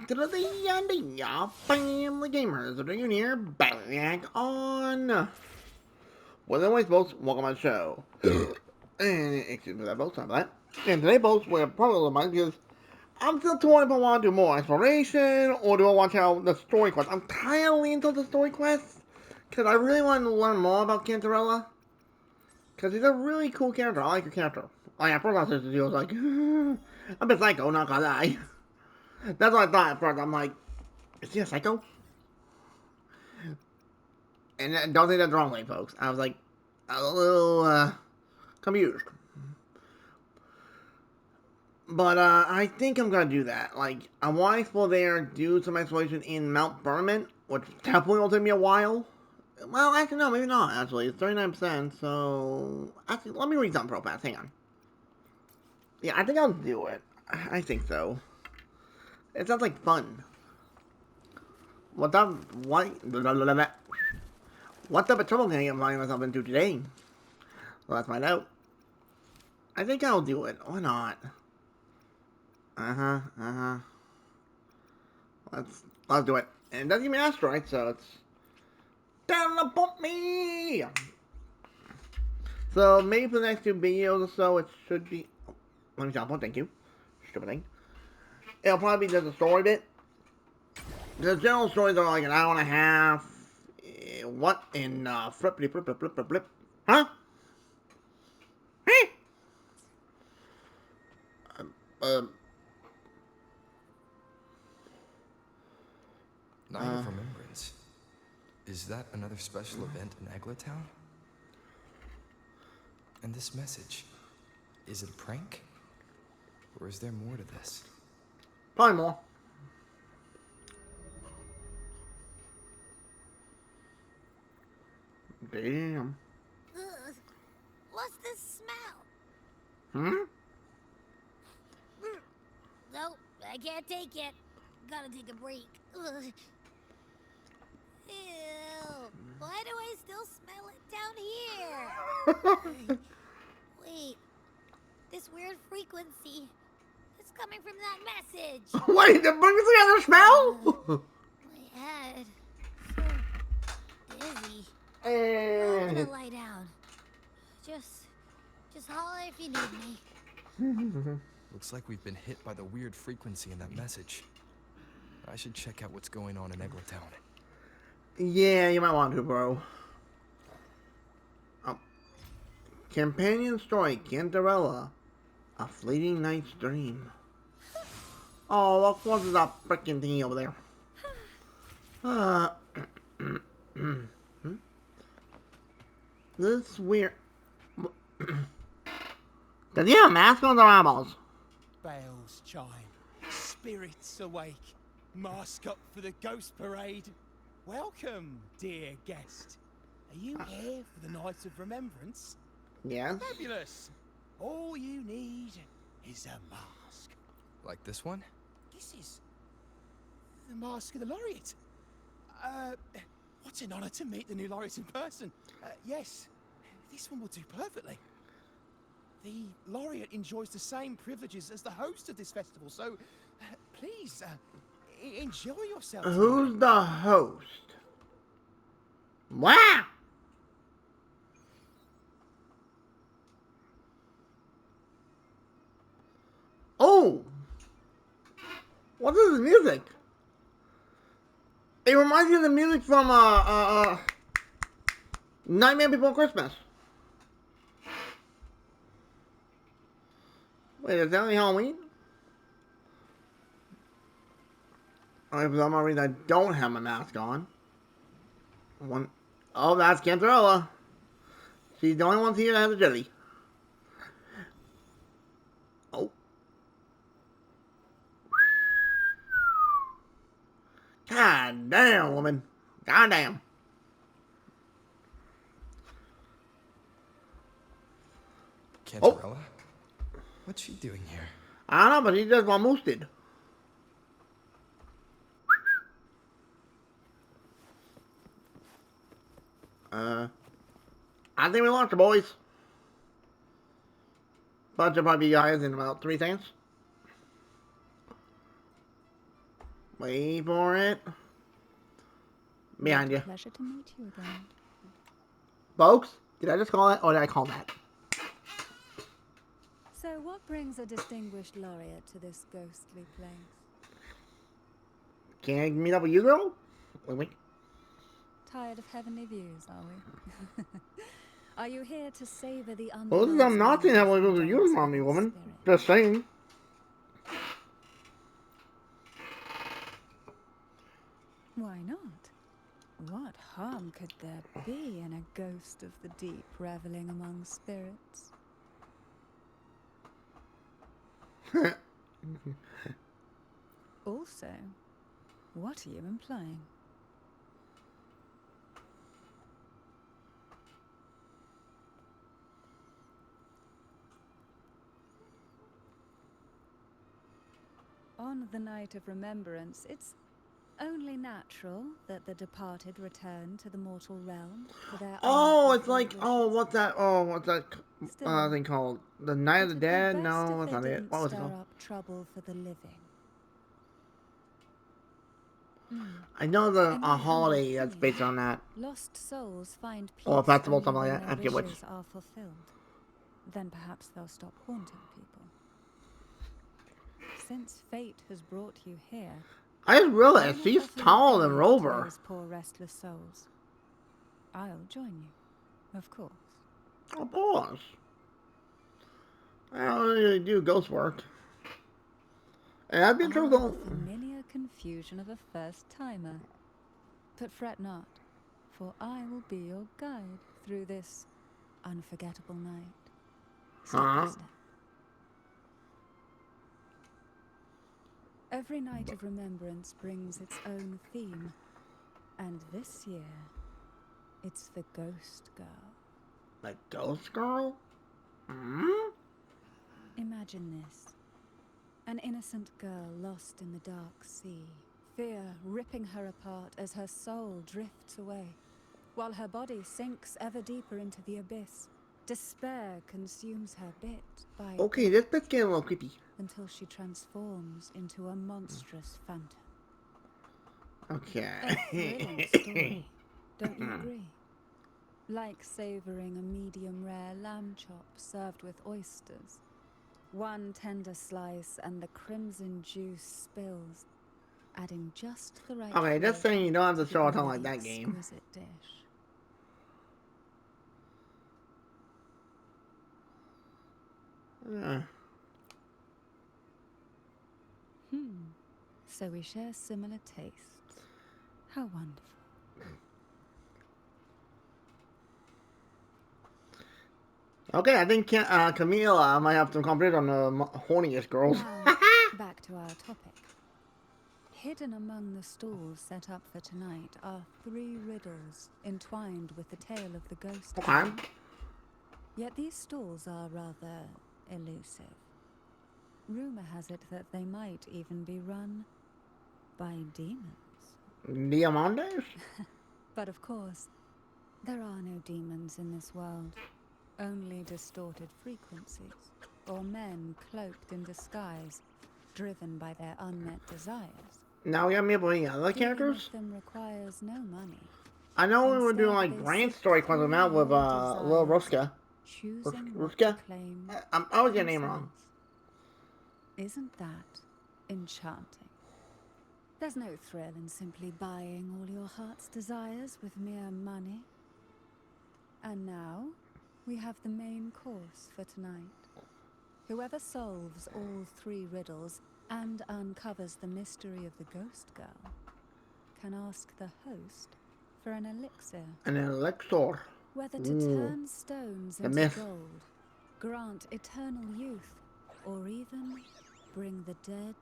back to the D&D Family Gamers. Are you here? Back on Wuthering Ways Boats. Welcome to the show. And excuse me, that boat sound that. And today, boats, we're probably a little mind because I'm still torn if I want to do more exploration or do I want to out the story quest. I'm kind of leaning towards the story quest because I really want to learn more about Cantarella because he's a really cool character. I like your character. Like at first I was just like, I'm a bit psycho, not gonna lie. That's what I thought at first. I'm like, is he a psycho? And don't think that's the wrong way, folks. I was like, a little confused. But I think I'm gonna do that. Like, I want to explore there, do some exploration in Mount Firmament, which definitely will take me a while. Well, actually, no, maybe not, actually. It's 39%, so... Actually, let me read something real fast. Hang on. Yeah, I think I'll do it. I think so. It sounds like fun. What type of trouble can I get myself into today? Well, let's find out. I think I'll do it. Why not? Let's do it. And it doesn't give me an asteroid, so it's... Teleport me! So, maybe for the next 2 videos or so, it should be... Oh, let me teleport, thank you. Stupid thing. It'll probably be just a story bit. The general stories are like an hour and a half. What in flip? Huh? Hey! Night of Remembrance. Is that another special event in Eglatown? And this message, is it a prank? Or is there more to this? Probably more. Damn. Ugh. What's this smell? Hmm? Nope, I can't take it. Gotta take a break. Ugh. Ew. Why do I still smell it down here? Wait. This weird frequency. It's coming from that message. Wait, the burgers got a smell? My head. So dizzy. I'm gonna lie down. Just holler if you need me. Looks like we've been hit by the weird frequency in that message. I should check out what's going on in Eglatown. Yeah, you might want to, bro. Companion story, Cantarella. A fleeting night's dream. Oh, look, what is that freaking thingy over there? This weird... Does he have a mask on their eyeballs? Bells chime, spirits awake, mask up for the ghost parade. Welcome, dear guest. Are you here for the Night of Remembrance? Yes. Fabulous. All you need is a mask. Like this one? This is the mask of the laureate. What an honor to meet the new laureate in person. Yes, this one will do perfectly. The laureate enjoys the same privileges as the host of this festival, so please enjoy yourself. Who's the host? Wow! Oh! What is this music? It reminds me of the music from Nightmare Before Christmas. Wait, is that only Halloween? Alright, for some reason I don't have my mask on. Oh, that's Cantarella. She's the only one here that has a jelly. Oh. God damn, woman. God damn. Cantarella? What's she doing here? I don't know, but he just almost did. I think we launched the boys. Bunch of probably guys in about 3 seconds. Wait for it. Behind What a you. pleasure to meet you again. Folks, did I just call that, or did I call that? So, what brings a distinguished laureate to this ghostly place? Can I meet up with you, girl? Wait. Tired of heavenly views, are we? Are you here to savor the Well, this is I'm not saying heavenly views with you, mommy woman. Just saying. Why not? What harm could there be in a ghost of the deep reveling among spirits? Also, what are you implying? On the night of remembrance, it's only natural that the departed return to the mortal realm for their Oh, it's unfulfilled like, oh, wishes. what's that Still, thing called? The Night of the it'd be Dead? best No, if that's they not it. didn't What was it stir called? up trouble for the living. I know the In my humble holiday that's based opinion, on that. lost souls find peace Or a festival, only something like when that. I their forget which. wishes are fulfilled. Then perhaps they'll stop haunting people. Since fate has brought you here, I just why realized not she's offer your taller than aid Rover. to those poor restless souls? I'll join you, of course. Of course. I don't really do ghost work. And I've been Ah, truthful. the familiar confusion of a first-timer. But fret not, for I will be your guide through this unforgettable night. Step by Huh? step. Every night of remembrance brings its own theme. And this year, it's the Ghost Girl. The ghost girl? Hmm? Imagine this. An innocent girl lost in the dark sea, fear ripping her apart as her soul drifts away, while her body sinks ever deeper into the abyss. Despair consumes her bit by Okay, bit this bit's getting a little creepy. until she transforms into a monstrous phantom. A Okay. thrilling story, don't you agree? Like savoring a medium-rare lamb chop served with oysters. One tender slice and the crimson juice spills, adding just the right Okay, just flavor saying you don't have to the show a ton like already that game. exquisite dish. Uh, So we share similar tastes. How wonderful. okay, I think Camila might have some competition on the horniest girls. Now, back to our topic. Hidden among the stalls set up for tonight are 3 riddles entwined with the tale of the ghost. Okay. Yet these stalls are rather elusive. Rumor has it that they might even be run by demons. Diamantes? But of course, there are no demons in this world. Only distorted frequencies, or men cloaked in disguise, driven by their unmet desires. Now we got me up with any other Dealing characters? with them requires no money. I know we were Instead, doing like they brand sift story through quests out with your little desires, Ruska. choosing what Ruska? to claim I always get her name wrong. themselves. Isn't that enchanting? There's no thrill in simply buying all your heart's desires with mere money. And now, we have the main course for tonight. Whoever solves all 3 riddles and uncovers the mystery of the Ghost Girl can ask the host for an elixir. An elixir. Whether to Ooh. turn stones The into myth. gold, grant eternal youth, or even bring the dead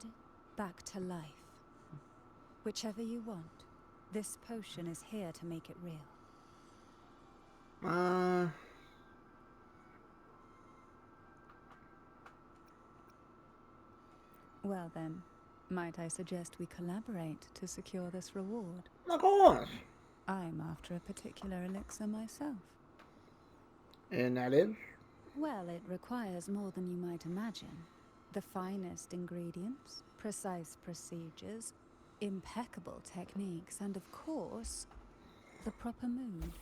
back to life. Whichever you want, this potion is here to make it real. Well then, might I suggest we collaborate to secure this reward? Of course. I'm after a particular elixir myself. And that is? Well, it requires more than you might imagine. The finest ingredients, precise procedures, impeccable techniques, and of course, the proper mood.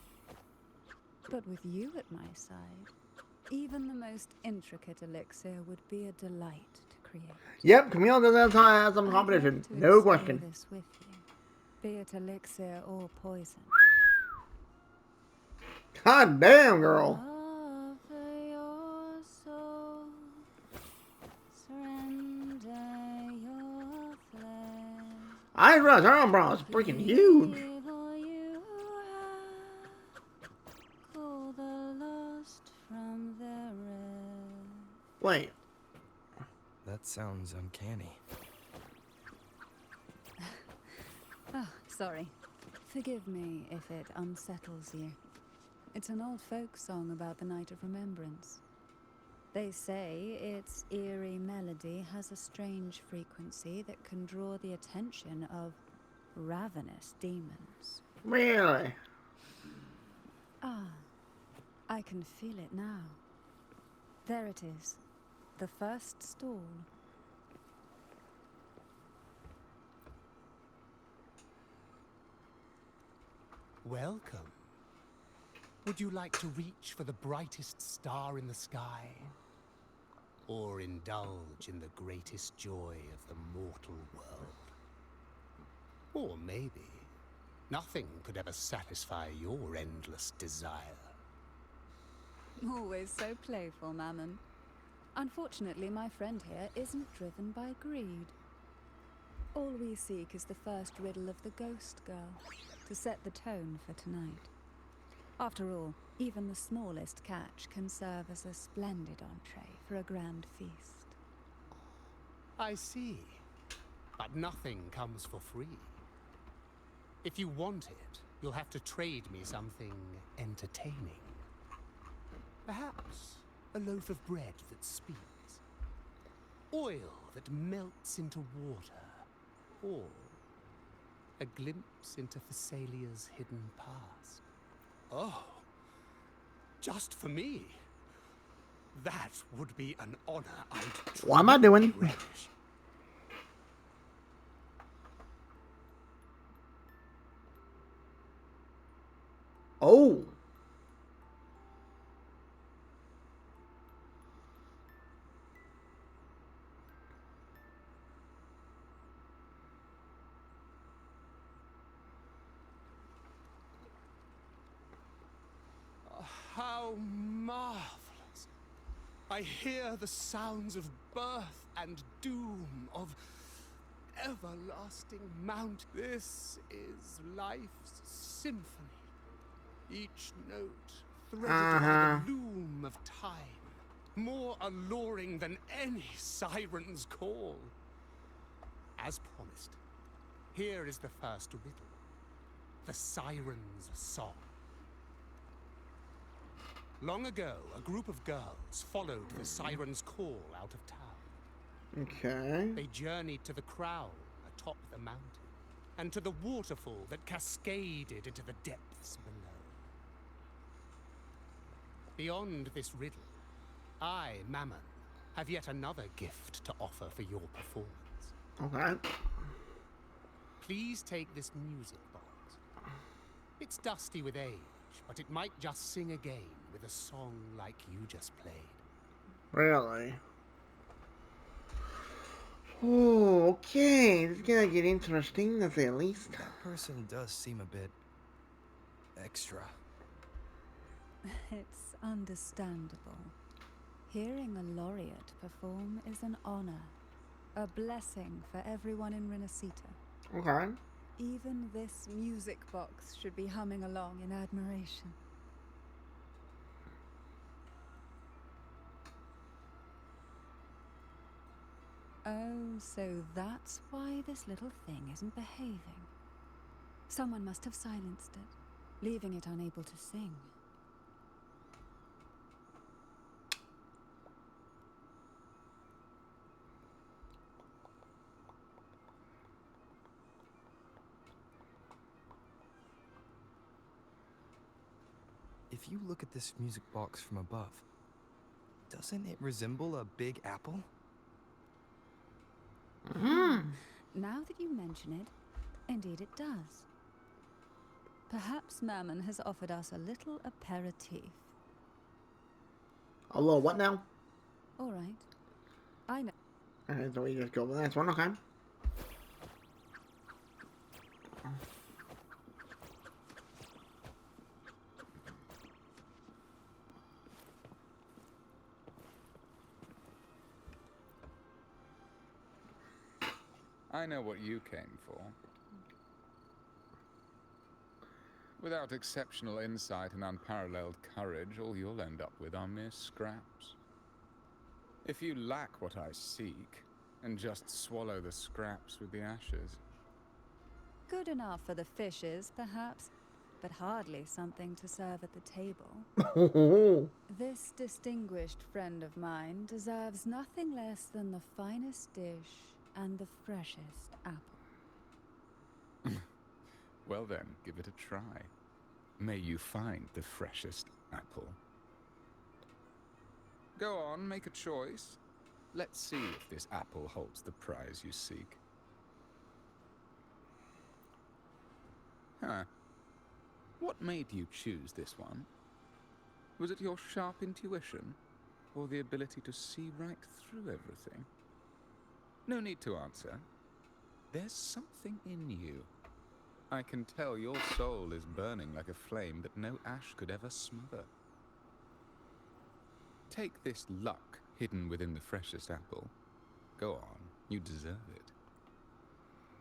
But with you at my side, even the most intricate elixir would be a delight to create. Yep, Camille does have some I'd competition. love to No explore question. this with you, be it elixir or poison. God damn, girl. Offer your soul, surrender your flesh. I didn't realize her umbrella is freaking huge. Give all you have, call the lost from their rest. Wait. That sounds uncanny. Oh, sorry. Forgive me if it unsettles you. It's an old folk song about the Night of Remembrance. They say its eerie melody has a strange frequency that can draw the attention of ravenous demons. Really? Ah, I can feel it now. There it is, the first stall. Welcome. Would you like to reach for the brightest star in the sky? Or indulge in the greatest joy of the mortal world? Or maybe nothing could ever satisfy your endless desire. Always so playful, Mammon. Unfortunately, my friend here isn't driven by greed. All we seek is the first riddle of the Ghost Girl, to set the tone for tonight. After all, even the smallest catch can serve as a splendid entree for a grand feast. I see. But nothing comes for free. If you want it, you'll have to trade me something entertaining. Perhaps a loaf of bread that speaks, oil that melts into water, or a glimpse into Thessalia's hidden past. Oh, just for me. That would be an honor I'd What am I doing? truly relish. Oh. How marvelous! I hear the sounds of birth and doom, of everlasting mount. This is life's symphony. Each note threaded by the loom of time, more alluring than any siren's call. As promised, here is the first riddle, the siren's song. Long ago, a group of girls followed the siren's call out of town. Okay. They journeyed to the crown atop the mountain, and to the waterfall that cascaded into the depths below. Beyond this riddle, I, Mammon, have yet another gift to offer for your performance. Okay. Please take this music box. It's dusty with age, but it might just sing again with a song like you just played. Really? Oh, okay. It's gonna get interesting, to say the least. That person does seem a bit extra. It's understandable. Hearing a laureate perform is an honor, a blessing for everyone in Renacita. Okay. Even this music box should be humming along in admiration. Oh, so that's why this little thing isn't behaving. Someone must have silenced it, leaving it unable to sing. If you look at this music box from above, doesn't it resemble a big apple? Now that you mention it, Indeed it does. Perhaps Mammon has offered us a little aperitif. A little what now? All right. I know. Alright, so we just go with the next one, okay. I know what you came for. Without exceptional insight and unparalleled courage, all you'll end up with are mere scraps. If you lack what I seek, and just swallow the scraps with the ashes. Good enough for the fishes, perhaps, but hardly something to serve at the table. This distinguished friend of mine deserves nothing less than the finest dish and the freshest apple. Well then, give it a try. May you find the freshest apple. Go on, make a choice. Let's see if this apple holds the prize you seek. Huh. What made you choose this one? Was it your sharp intuition, or the ability to see right through everything? No need to answer. There's something in you. I can tell your soul is burning like a flame that no ash could ever smother. Take this luck hidden within the freshest apple. Go on, you deserve it.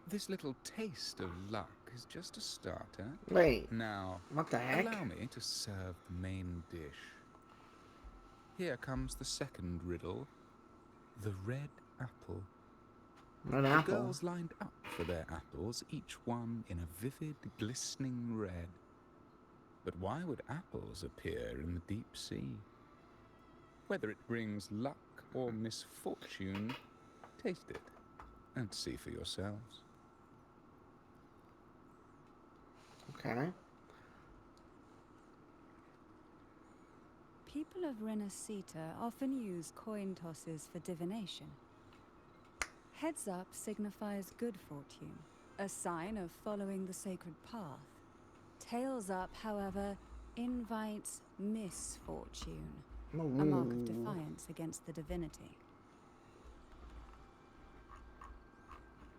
This little taste of luck is just a starter. Wait, Now, what the heck? allow me to serve the main dish. Here comes the second riddle. The red apple. An The apple. girls lined up for their apples, each one in a vivid, glistening red. But why would apples appear in the deep sea? Whether it brings luck or misfortune, taste it and see for yourselves. Okay. People of Renacita often use coin tosses for divination. Heads up signifies good fortune, a sign of following the sacred path. Tails up, however, invites misfortune, a mark of defiance against the divinity.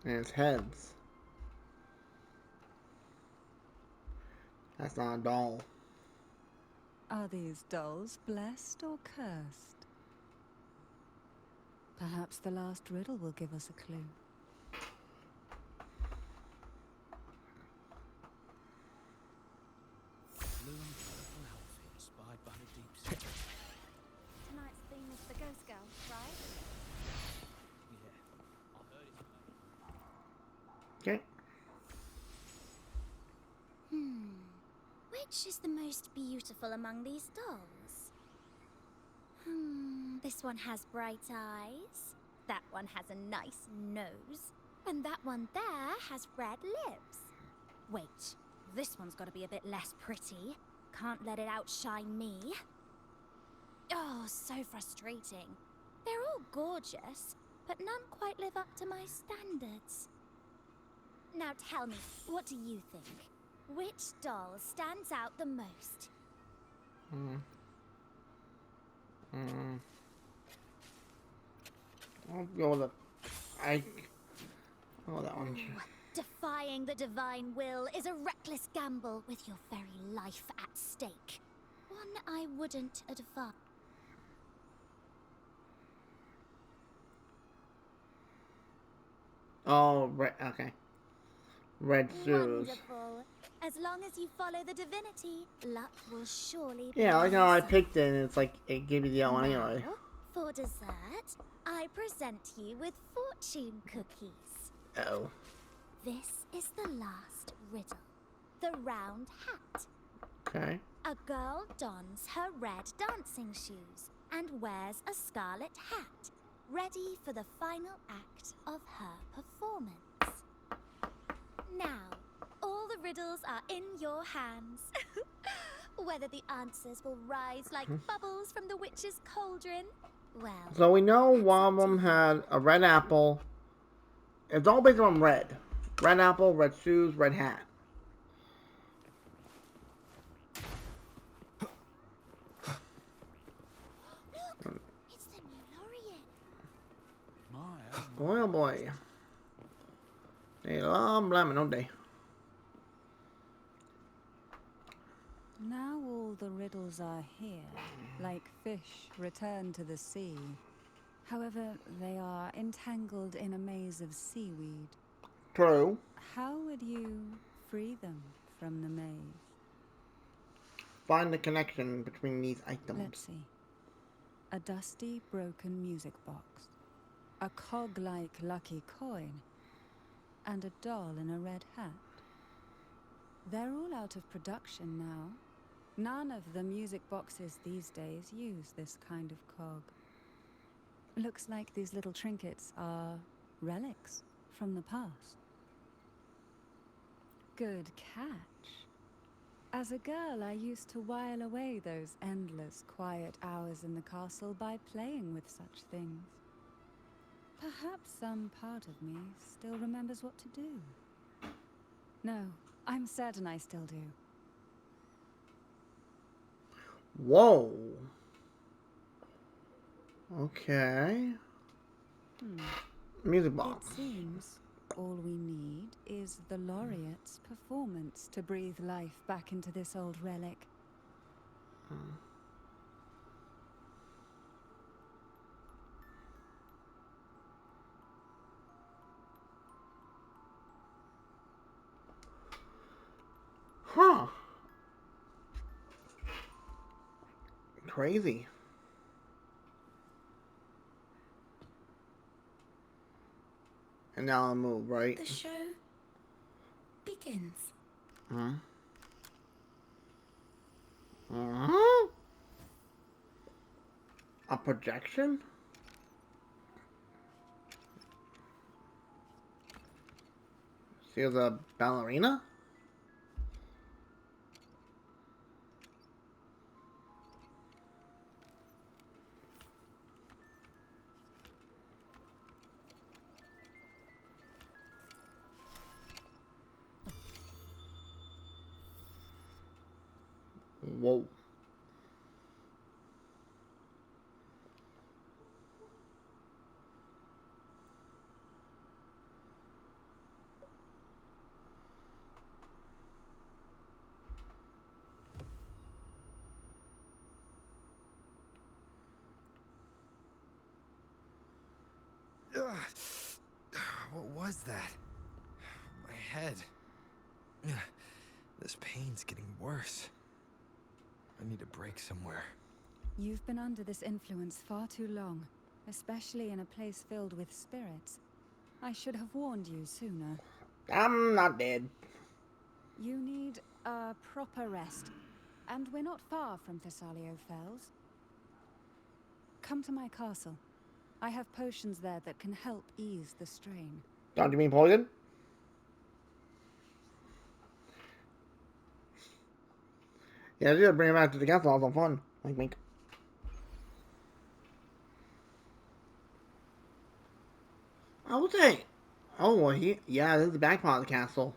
And it's heads. That's not a doll. Are these dolls blessed or cursed? Perhaps the last riddle will give us a clue. Blue and purple outfit spied by the deep sea. Tonight's theme is the Ghost Girl, right? Yeah, I heard it. Okay. Which is the most beautiful among these dolls? This one has bright eyes. That one has a nice nose. And that one there has red lips. Wait, this one's got to be a bit less pretty. Can't let it outshine me. Oh, so frustrating. They're all gorgeous, but none quite live up to my standards. Now tell me, what do you think? Which doll stands out the most? I'll go with that one. Defying the divine will is a reckless gamble with your very life at stake. One I wouldn't advise. Oh, red. Okay. Red shoes. Wonderful. As long as you follow the divinity, luck will surely be Yeah, like on how your I side. picked it, and it's like it gave you the yellow anyway. Now, for dessert, I present you with fortune cookies. Oh. This is the last riddle. The round hat. Okay. A girl dons her red dancing shoes and wears a scarlet hat, ready for the final act of her performance. Now, all the riddles are in your hands. Whether the answers will rise like bubbles from the witch's cauldron, well... So we know that's one up of to them you. had a red apple. It's all based on red. Red apple, red shoes, red hat. Look, it's the new laureate. Boy, oh boy. They love blaming, don't they? Now all the riddles are here, like fish returned to the sea. However, they are entangled in a maze of seaweed. True. How would you free them from the maze? Find the connection between these items. Let's see. A dusty, broken music box, a cog-like lucky coin, and a doll in a red hat. They're all out of production now. None of the music boxes these days use this kind of cog. Looks like these little trinkets are relics from the past. Good catch. As a girl, I used to while away those endless, quiet hours in the castle by playing with such things. Perhaps some part of me still remembers what to do. No, I'm certain I still do. Whoa. Okay. Music box. It seems all we need is the laureate's performance to breathe life back into this old relic. Huh. Crazy. And now I'll move, right? The show begins. Huh? Huh? A projection? She was a ballerina? Whoa. What was that? My head. This pain's getting worse. I need a break somewhere. You've been under this influence far too long, especially in a place filled with spirits. I should have warned you sooner. I'm not dead. You need a proper rest, and we're not far from Thessalio Fells. Come to my castle. I have potions there that can help ease the strain. Don't you mean poison? Yeah, just bring him back to the castle. Have some fun. Wink, wink. I would say. Oh, well, yeah, this is the back part of the castle.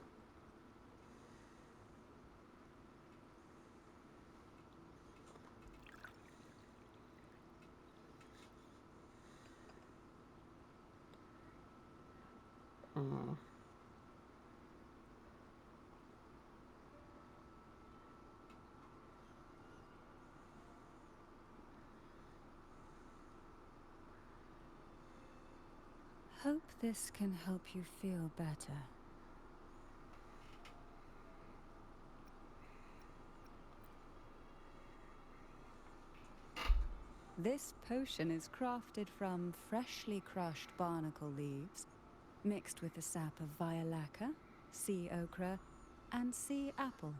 Hope this can help you feel better. This potion is crafted from freshly crushed barnacle leaves, mixed with the sap of violaca, sea ochre, and sea apple,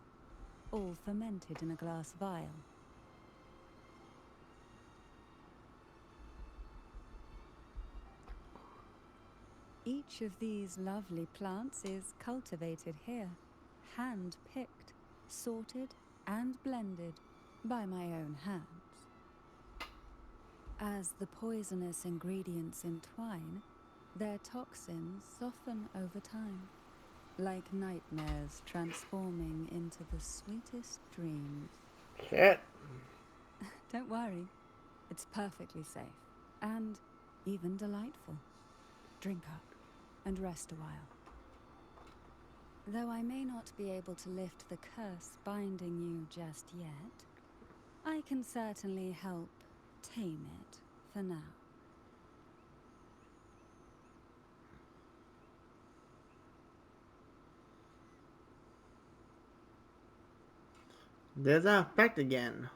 all fermented in a glass vial. Each of these lovely plants is cultivated here, hand-picked, sorted, and blended by my own hands. As the poisonous ingredients entwine, their toxins soften over time, like nightmares transforming into the sweetest dreams. Shit. Don't worry, it's perfectly safe and even delightful. Drink up and rest a while. Though I may not be able to lift the curse binding you just yet, I can certainly help tame it for now. There's that effect again.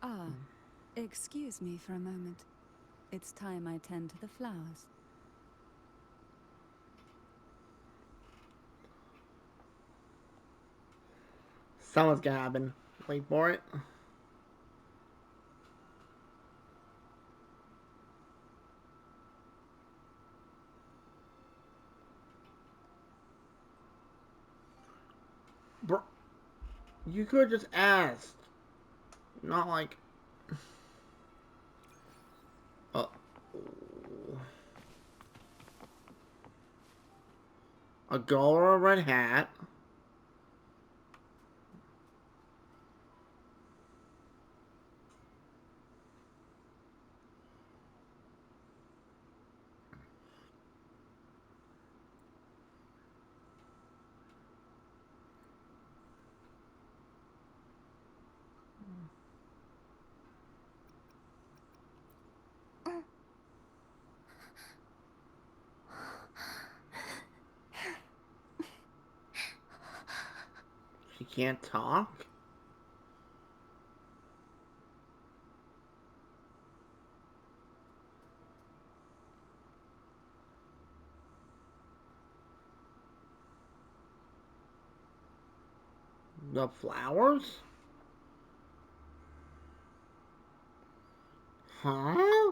Ah, excuse me for a moment. It's time I tend to the flowers. Someone's gonna happen. Wait for it. Bro, you could have just asked. Not like. Uh, a girl or a red hat. She can't talk? The flowers? Huh?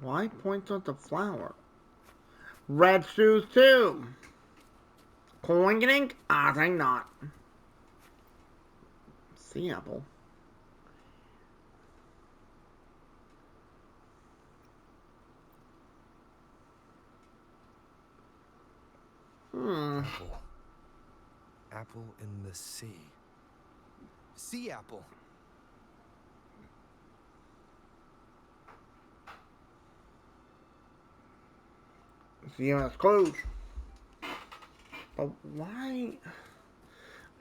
Why point at the flower? Red shoes too. Coinking? I think not. Sea apple. Apple. Apple in the sea. Sea apple. See, that's close. But why?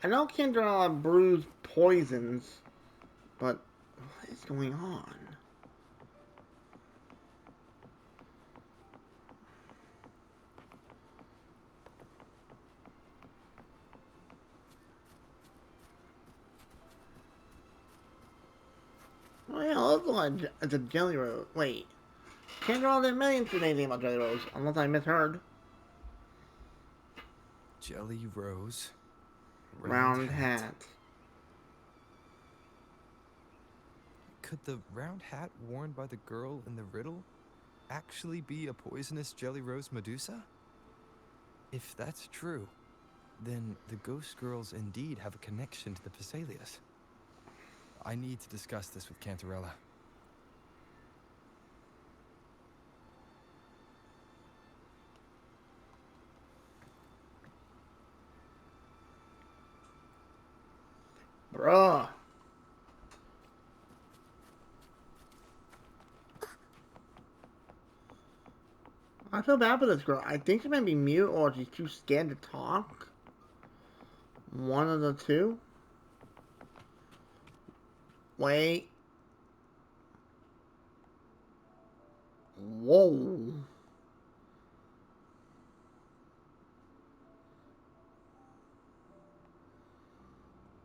I know Kendra brews poisons, but what is going on? Oh yeah, it looks like it's a jelly rose. Wait. Kendra didn't mention anything about jelly rose, unless I misheard. Jelly rose. Round hat. Could the round hat worn by the girl in the riddle actually be a poisonous jelly rose Medusa? If that's true, then the ghost girls indeed have a connection to the Phasaelius. I need to discuss this with Cantarella. Bruh. I feel bad for this girl. I think she might be mute or she's too scared to talk. One of the two. Wait. Whoa.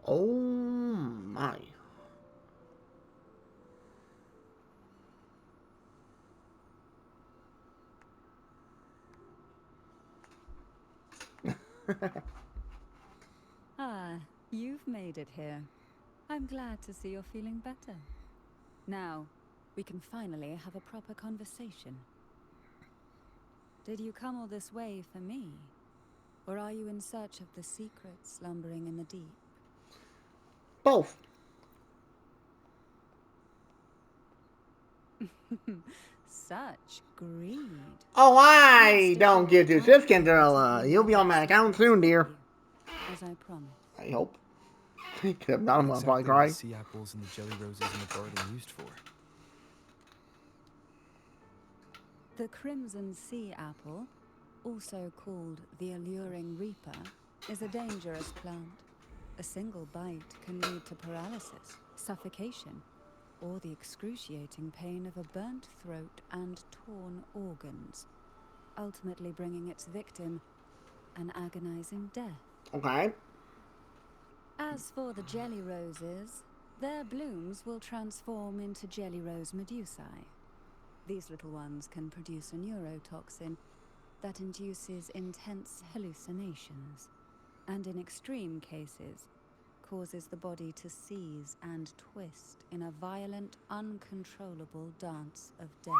Oh my. Ah, you've made it here. I'm glad to see you're feeling better. Now, we can finally have a proper conversation. Did you come all this way for me? Or are you in search of the secrets slumbering in the deep? Both. Such greed. Oh, I Rest don't get assured, to I'll this, be able to Cinderella. take you You'll be my on my best account efforts soon, with dear. you, as I promised. I hope. Except not, I'm What gonna probably exactly were cry. the sea apples and the jelly roses in the garden used for? The crimson sea apple, also called the alluring reaper, is a dangerous plant. A single bite can lead to paralysis, suffocation, or the excruciating pain of a burnt throat and torn organs, ultimately bringing its victim an agonizing death. Okay. As for the jelly roses, their blooms will transform into jelly rose medusae. These little ones can produce a neurotoxin that induces intense hallucinations, and in extreme cases, causes the body to seize and twist in a violent, uncontrollable dance of death.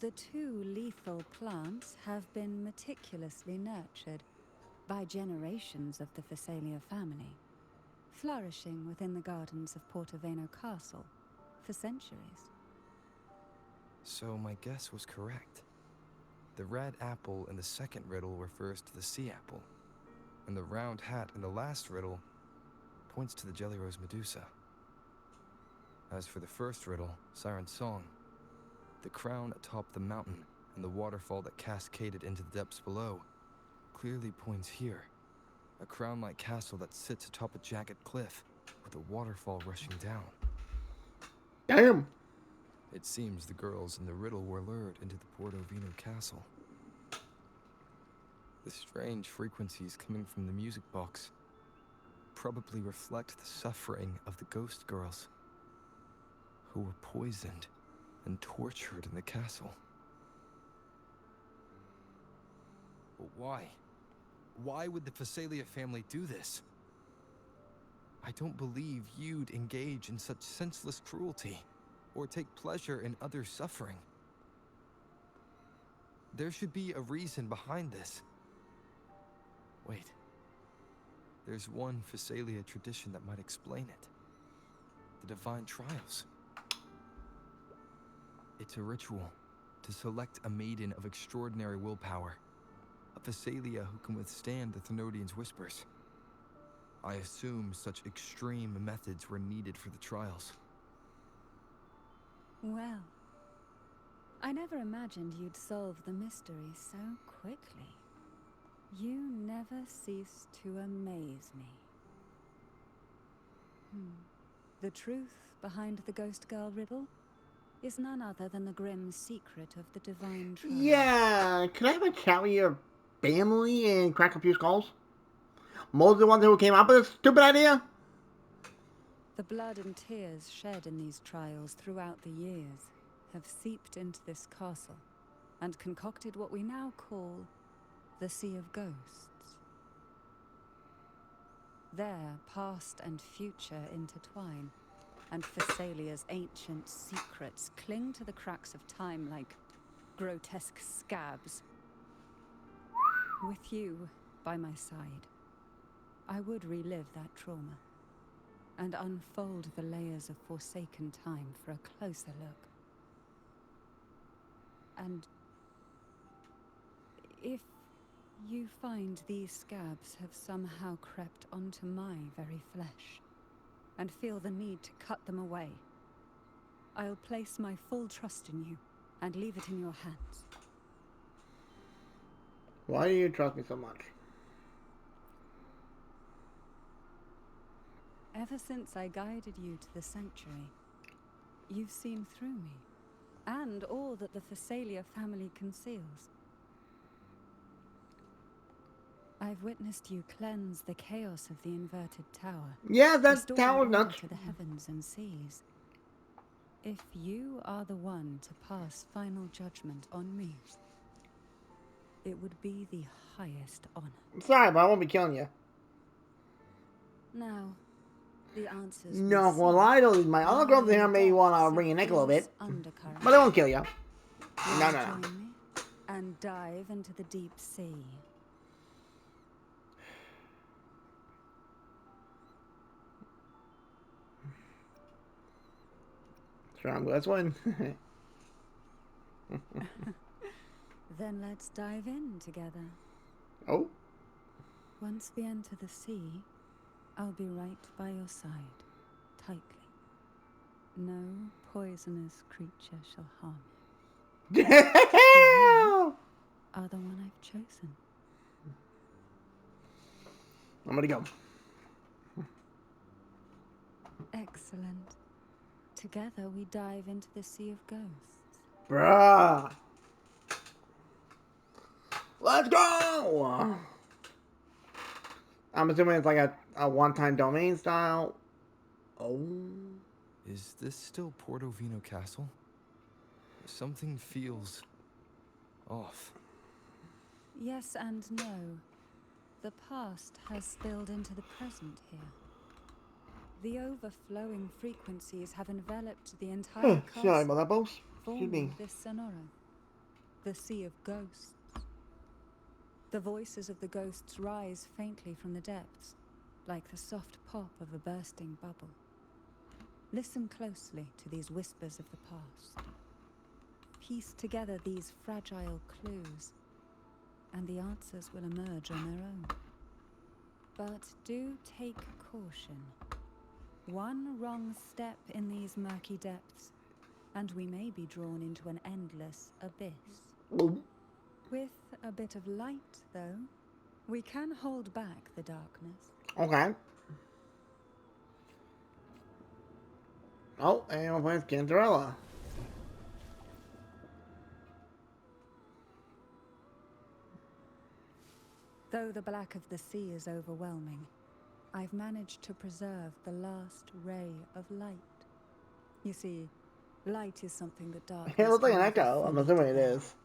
The two lethal plants have been meticulously nurtured by generations of the Phasalia family, flourishing within the gardens of Portoveno Castle for centuries. So my guess was correct. The red apple in the second riddle refers to the sea apple, and the round hat in the last riddle points to the jelly rose medusa. As for the first riddle, Siren's Song, the crown atop the mountain and the waterfall that cascaded into the depths below clearly points here. A crown-like castle that sits atop a jagged cliff with a waterfall rushing down. Damn. It seems the girls in the riddle were lured into the Portovino castle. The strange frequencies coming from the music box probably reflect the suffering of the ghost girls who were poisoned and tortured in the castle. But why? Why would the Phasalia family do this? I don't believe you'd engage in such senseless cruelty or take pleasure in others' suffering. There should be a reason behind this. Wait. There's one Phasalia tradition that might explain it. The Divine Trials. It's a ritual to select a maiden of extraordinary willpower. A Phasalia who can withstand the Thenodian's whispers. I assume such extreme methods were needed for the trials. Well, I never imagined you'd solve the mystery so quickly. You never cease to amaze me. The truth behind the Ghost Girl riddle is none other than the grim secret of the Divine Trial. Yeah, can I have a chat with your family and crack a few skulls? Most of the ones who came up with this stupid idea? The blood and tears shed in these trials throughout the years have seeped into this castle and concocted what we now call the Sea of Ghosts. There, past and future intertwine, and Phasalia's ancient secrets cling to the cracks of time like grotesque scabs. With you by my side, I would relive that trauma and unfold the layers of forsaken time for a closer look. And if you find these scabs have somehow crept onto my very flesh, and feel the need to cut them away, I'll place my full trust in you and leave it in your hands. Why do you trust me so much? Ever since I guided you to the sanctuary, you've seen through me, and all that the Phasalia family conceals. I've witnessed you cleanse the chaos of the inverted tower. Yeah, that restoring tower order nuts. to the heavens and seas. If you are the one to pass final judgment on me, it would be the highest honor. I'm sorry, but I won't be killing you. Now, the answers No, we well, seek I don't. My other girls lie here in may want depths to bring your of neck a little bit, fierce undercurrents. but they won't kill you. Will No, you no, no. join me and dive into the deep sea? Strong glass one. Then let's dive in together. Oh. Once we enter the sea, I'll be right by your side, tightly. No poisonous creature shall harm you. Damn! Are the one I've chosen. I'm gonna go. Excellent. Together we dive into the Sea of Ghosts. Bruh. Let's go! I'm assuming it's like a one-time domain style. Oh. Is this still Portovino Castle? Something feels off. Yes and no. The past has spilled into the present here. The overflowing frequencies have enveloped the entire Sorry castle, about that, boss. Excuse me. forming this sonora, the Sea of Ghosts. The voices of the ghosts rise faintly from the depths, like the soft pop of a bursting bubble. Listen closely to these whispers of the past. Piece together these fragile clues, and the answers will emerge on their own. But do take caution. One wrong step in these murky depths, and we may be drawn into an endless abyss. Oh. With a bit of light, though, we can hold back the darkness. Okay. Oh, and we're playing Cantarella. Though the black of the sea is overwhelming, I've managed to preserve the last ray of light. You see, light is something that darkness It looks like an can never echo. I'm fully assuming it devour. is.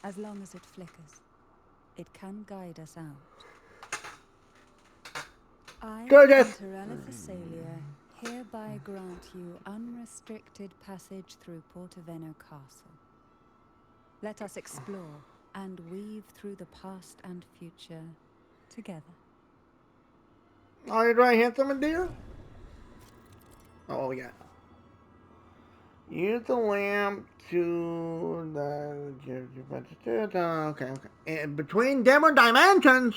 As long as it flickers, it can guide us out. I, Gorgeous. Cantarella Thessalia, hereby grant you unrestricted passage through Portoveno Castle. Let us explore and weave through the past and future together. Are you right, handsome and dear? Oh, what we got? Use the lamp to the... Okay. And between different dimensions.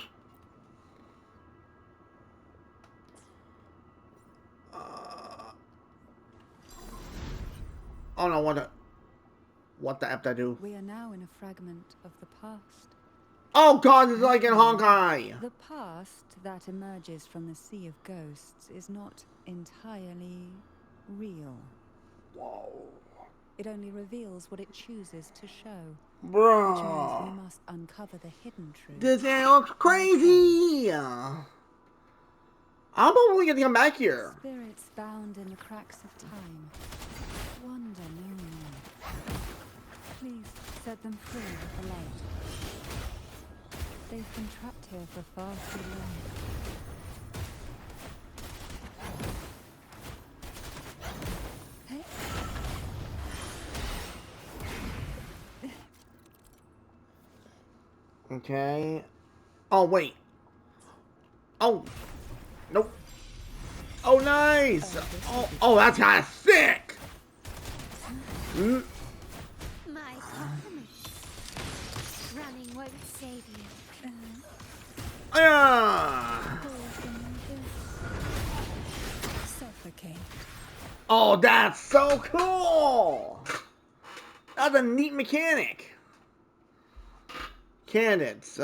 Oh no, what the F did I do? We are now in a fragment of the past. Oh god, it's like in Honkai. The past that emerges from the Sea of Ghosts is not entirely real. Whoa. It only reveals what it chooses to show. Which Bro. means we must uncover the hidden truth. This thing looks crazy. I don't know when we get to come back here. Spirits bound in the cracks of time wander no more. Please set them free with the light. They've been trapped here for far too long. Hey. Okay. Oh wait. Oh. Nope. Oh nice. Oh, that's kind of sick. Mm. My compliments. Running won't save you. Yeah. Suffocate. Oh, that's so cool. That's a neat mechanic. Candidates.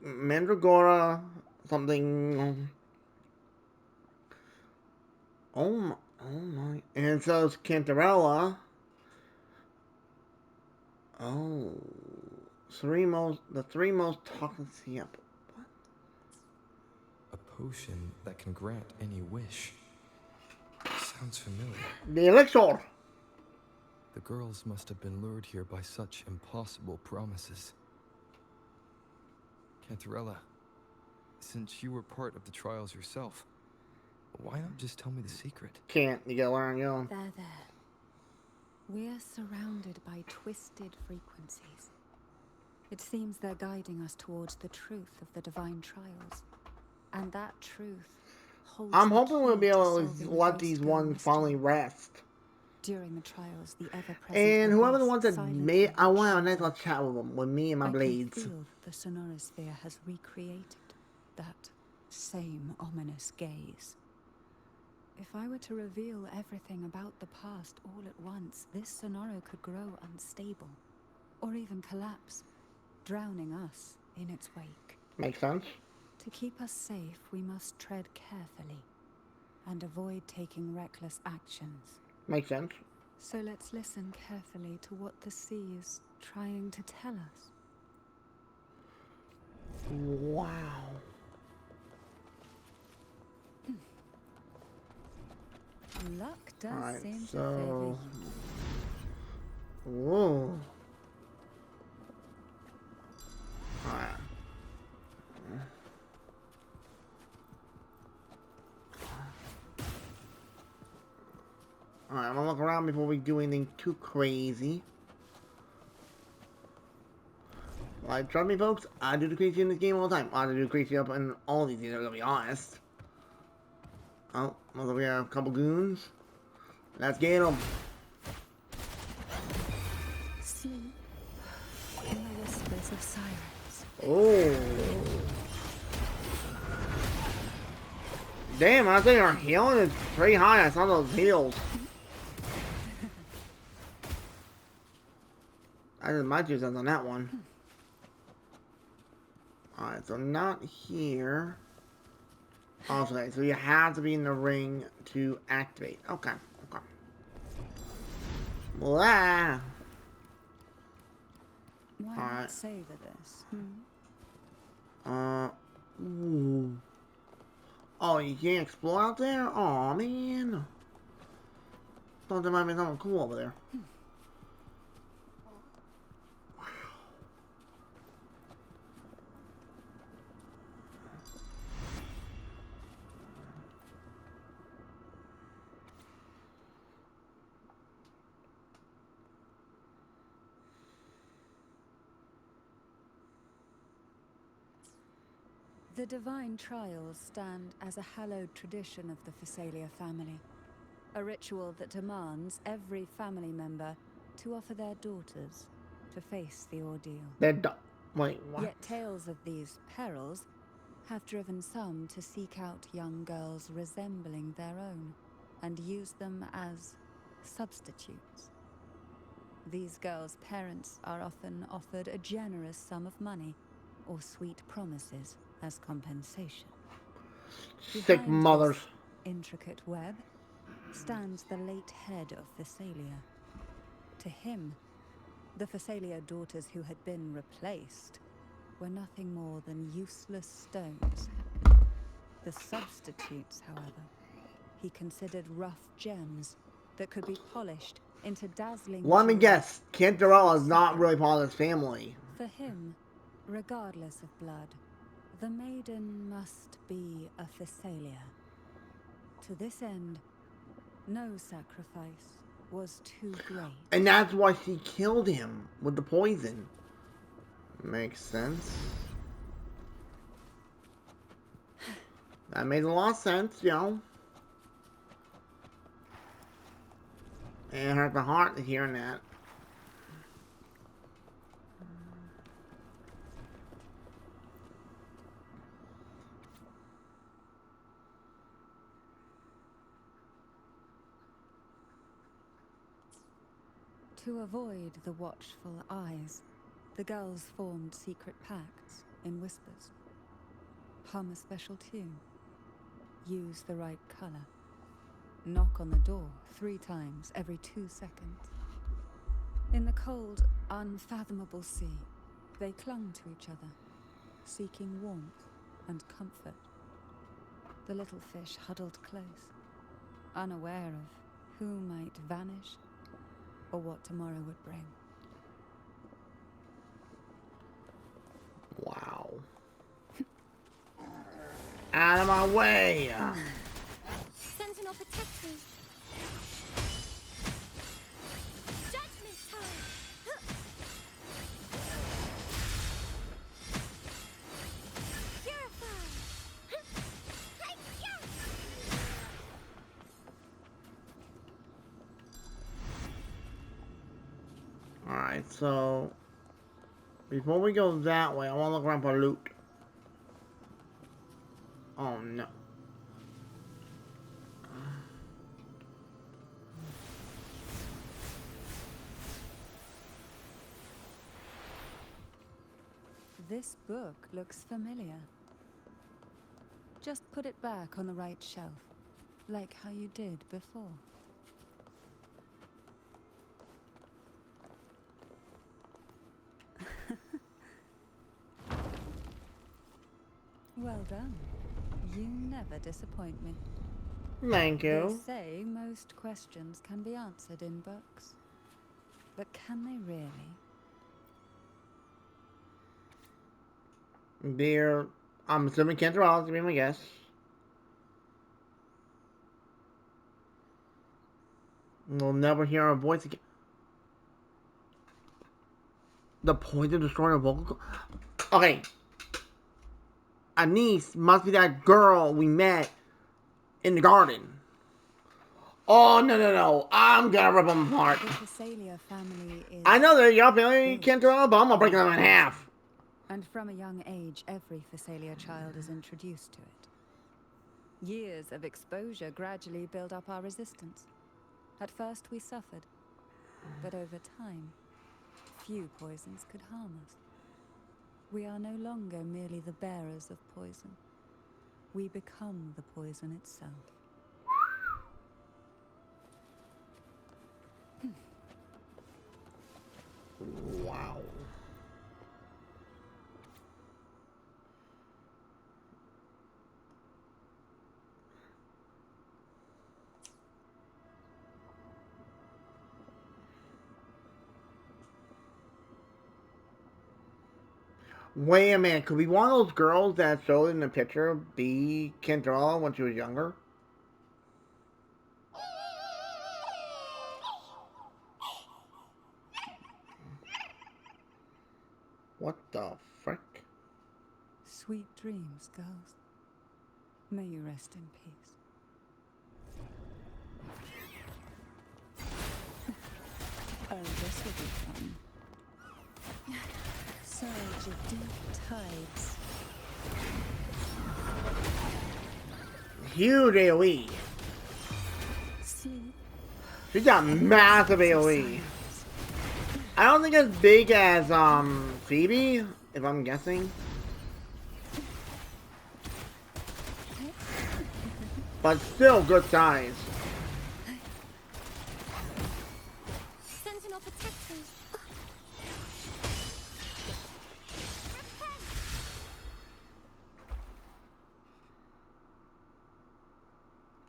Mandragora. Something. Oh my. And so it's Cantarella. Oh. The three most toxic. Yep. What? A potion that can grant any wish. Sounds familiar. The elixir. The girls must have been lured here by such impossible promises. Cantarella, since you were part of the trials yourself, why not just tell me the secret? Can't. You gotta learn on your own. There. We're surrounded by twisted frequencies. It seems they're guiding us towards the truth of the divine trials. And that truth holds I'm the hoping we'll key be to able to solving the let Great these Stone ones mystery. finally rest. During the trials, the ever-present And whoever the abyss ones that silently made, I want to have a nice shuddered. little chat with them, with me and my I blades. can feel that the sonorosphere has recreated that same ominous gaze. If I were to reveal everything about the past all at once, this sonoro could grow unstable, or even collapse, drowning us in its wake. Makes sense. To keep us safe, we must tread carefully and avoid taking reckless actions. Makes sense. So let's listen carefully to what the sea is trying to tell us. Wow. Luck does Alright, seem to so... favor you. Whoa. Alright. Alright, I'm gonna look around before we do anything too crazy. Like, trust me, folks, I do the crazy in this game all the time. I do the crazy up in all these games, I'm gonna be honest. Oh, over here, a couple goons. Let's get them. See, in the whispers of sirens. Oh. Damn, I think our healing is pretty high. I saw those heals. I did my 2 cents on that one. Alright, so not here. Okay, so you have to be in the ring to activate. Okay, okay. Blah. Why Alright. not savor this? Ooh. Oh, you can't explore out there? Aw, man. Thought there might be something cool over there. The divine trials stand as a hallowed tradition of the Phasalia family. A ritual that demands every family member to offer their daughters to face the ordeal. Wait, what? Yet tales of these perils have driven some to seek out young girls resembling their own and use them as substitutes. These girls' parents are often offered a generous sum of money or sweet promises as compensation. Sick Behind mothers. this intricate web stands the late head of Phasalia. To him, the Phasalia daughters who had been replaced were nothing more than useless stones. The substitutes, however, he considered rough gems that could be polished into dazzling Let me jewels. guess. Cantarella is not really part of this family. For him, regardless of blood, the maiden must be a Phasalia. To this end, no sacrifice was too great. And that's why she killed him with the poison. Makes sense. That made a lot of sense, you know. And it hurt the heart hearing that. To avoid the watchful eyes, the girls formed secret pacts in whispers. Hum a special tune. Use the right color. Knock on the door 3 times every 2 seconds. In the cold, unfathomable sea, they clung to each other, seeking warmth and comfort. The little fish huddled close, unaware of who might vanish or what tomorrow would bring. Wow. Out of my way! Sentinel, protect me. Judgment time. Purify. Alright, so before we go that way, I want to look around for loot. Oh no. This book looks familiar. Just put it back on the right shelf, like how you did before. Well done. You never disappoint me. Thank They you. say most questions can be answered in books. But can they really? Dear, I'm assuming Canterella to be my guess. We'll never hear her voice again. The point of destroying a vocal. Okay. Anise must be that girl we met in the garden. Oh, no, no, no. I'm gonna rip them apart. The Thessalia family is... I know they're your family, Canterella, but I'm gonna break them in half. And from a young age, every Thessalia child is introduced to it. Years of exposure gradually build up our resistance. At first we suffered, but over time, few poisons could harm us. We are no longer merely the bearers of poison. We become the poison itself. Wow. Wait a minute, could be one of those girls that showed in the picture be Canterella when she was younger? What the frick? Sweet dreams, girls. May you rest in peace. Oh, this will be fun. Surge of deep tides. Huge AoE. See? She's got massive AoE. I don't think as big as Phoebe, if I'm guessing. But still good size. Sentinel protectors.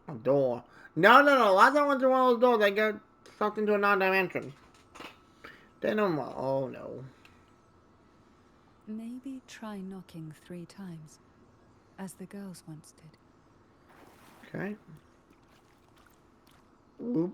A door. No, no, no. Last time I went through one of those doors, I got sucked into a non-dimension. Then I'm like, oh no. Maybe try knocking 3 times, as the girls once did. Okay. Oop.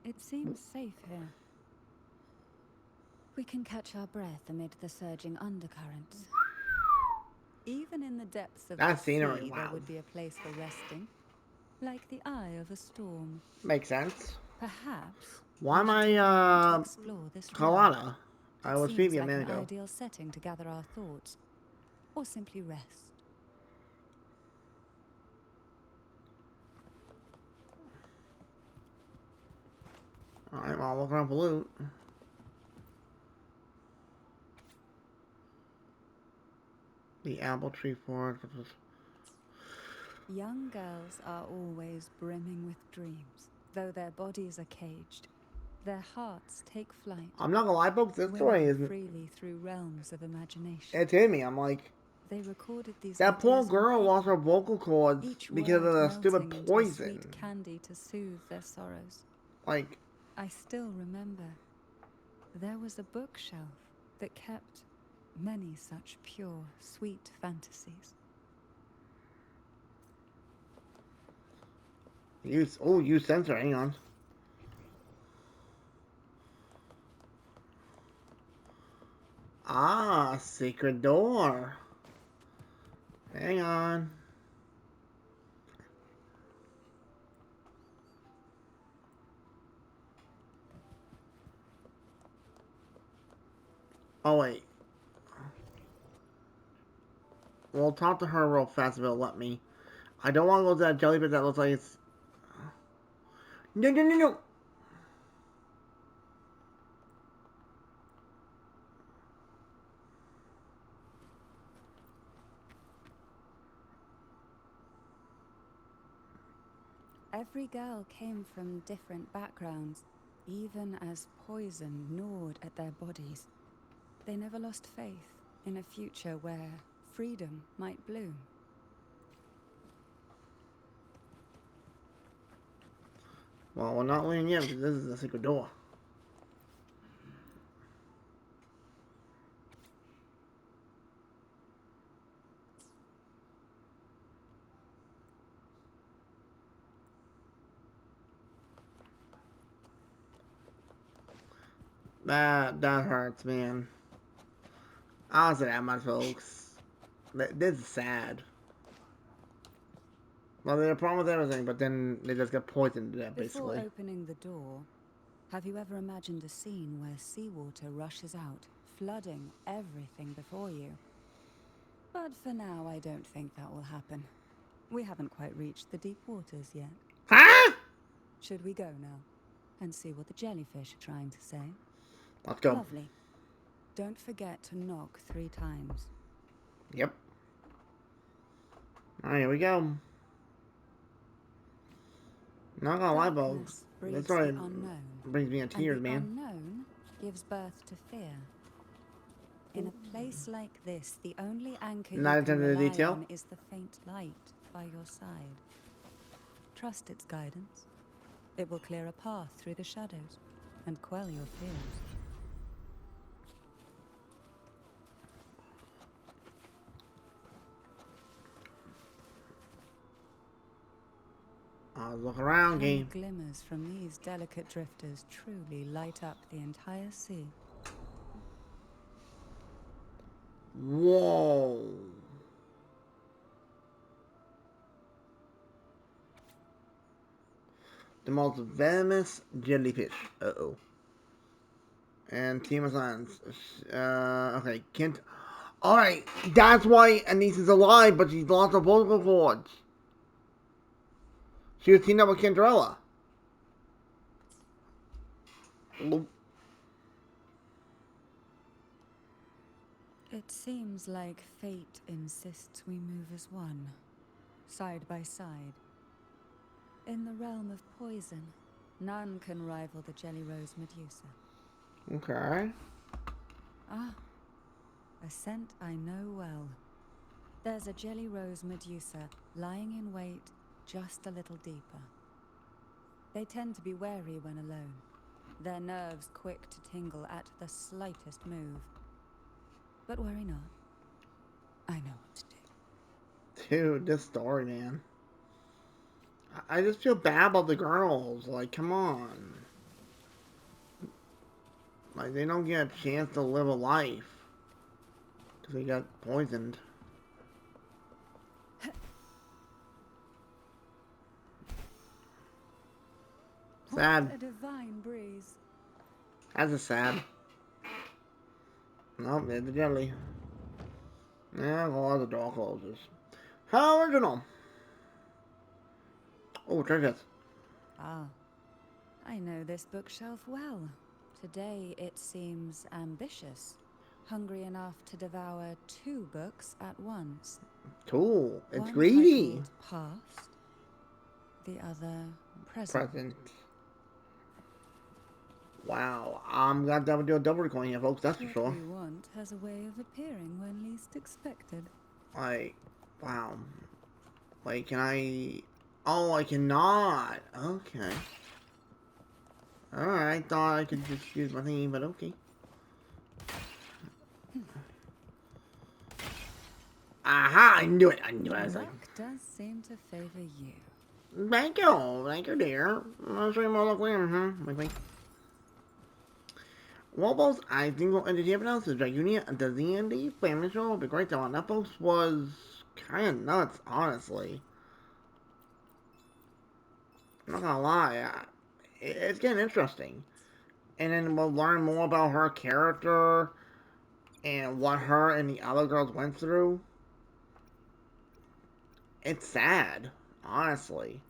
It seems safe here. We can catch our breath amid the surging undercurrents. Even in the depths of That the scenery, sea, wow. there would be a place for resting, like the eye of a storm. Makes sense. Perhaps. Why am we should take a moment I, to explore this realm. Colada? I It was seems Phoebe a like minute an ago. ideal setting to gather our thoughts, or simply rest. Alright, well, I'll look around for loot. The apple tree forest. Young girls are always brimming with dreams, though their bodies are caged. Their hearts take flight, I'm not gonna lie, folks. This story winging is freely through realms of imagination. it's in me. I'm like, They recorded these that poor ideas on girl paper, lost her vocal cords each because of word the melting stupid into a poison. sweet candy to soothe their sorrows. Like, I still remember there was a bookshelf that kept many such pure, sweet fantasies. Use sensor. Hang on. Ah, secret door. Hang on. Oh wait. We'll talk to her real fast if it'll let me. I don't want to go to that jellyfish that looks like it's... No, no, no, no! Every girl came from different backgrounds, even as poison gnawed at their bodies. They never lost faith in a future where freedom might bloom. Well, we're not leaving yet because this is the secret door. That hurts, man. I'll say that much, folks. This is sad. Well, they had a problem with everything, but then they just got poisoned to death, Before basically. opening the door, have you ever imagined a scene where seawater rushes out, flooding everything before you? But for now, I don't think that will happen. We haven't quite reached the deep waters yet. Huh? Should we go now and see what the jellyfish are trying to say? Let's go. Lovely. Don't forget to knock 3 times. Yep. Alright, here we go. Not gonna lie, folks. Darkness breeds That's the why it unknown, brings me to tears, and the man. unknown gives birth to fear. In a place like this, the only anchor you Not can attention to rely detail? on is the faint light by your side. Trust its guidance. It will clear a path through the shadows and quell your fears. I'll look around, And the game. glimmers from these delicate drifters truly light up the entire sea. Whoa. The most venomous jellyfish. Uh-oh. And Team of Science. Okay, Kent. Alright, that's why Anissa's alive, but she's lost her vocal cords. She was teamed up with Kendrella. It seems like fate insists we move as one, side by side. In the realm of poison, none can rival the Jelly Rose Medusa. Okay. Ah, a scent I know well. There's a Jelly Rose Medusa lying in wait just a little deeper. They tend to be wary when alone, their nerves quick to tingle at the slightest move. But worry not. I know what to do. Dude, this story, man. I just feel bad about the girls. Like, come on. Like, they don't get a chance to live a life. Because they got poisoned. Sad. What a divine breeze. That's a sad. Nope, there's the jelly. Yeah, well, the door closes. How original. Oh, treasures. Ah, I know this bookshelf well. Today it seems ambitious, hungry enough to devour 2 books at once. Cool. It's One greedy. titled Past, the other Present. Present. Wow. I'm gonna have to do a double recording here, folks. That's for What sure. we want has a way of appearing when least expected. Like, wow. Wait, can I... Oh, I cannot. Okay. Alright, I thought I could just use my thingy, but okay. Aha! I knew it. I knew it. I was like, Luck does seem to favor you. Thank you, dear. I'll show you more luck later. Wink, wink. Wolbo's I think will entertain us is Dragunia, the D&D family show will be great though. That post was kinda nuts, honestly. I'm not gonna lie, it's getting interesting. And then we'll learn more about her character and what her and the other girls went through. It's sad, honestly.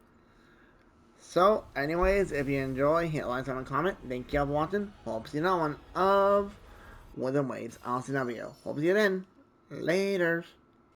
So, anyways, if you enjoy, hit like and comment. Thank you all for watching. Hope to see another one of Wuthering Waves. I'll see you in the video. Hope to see you then. Laters.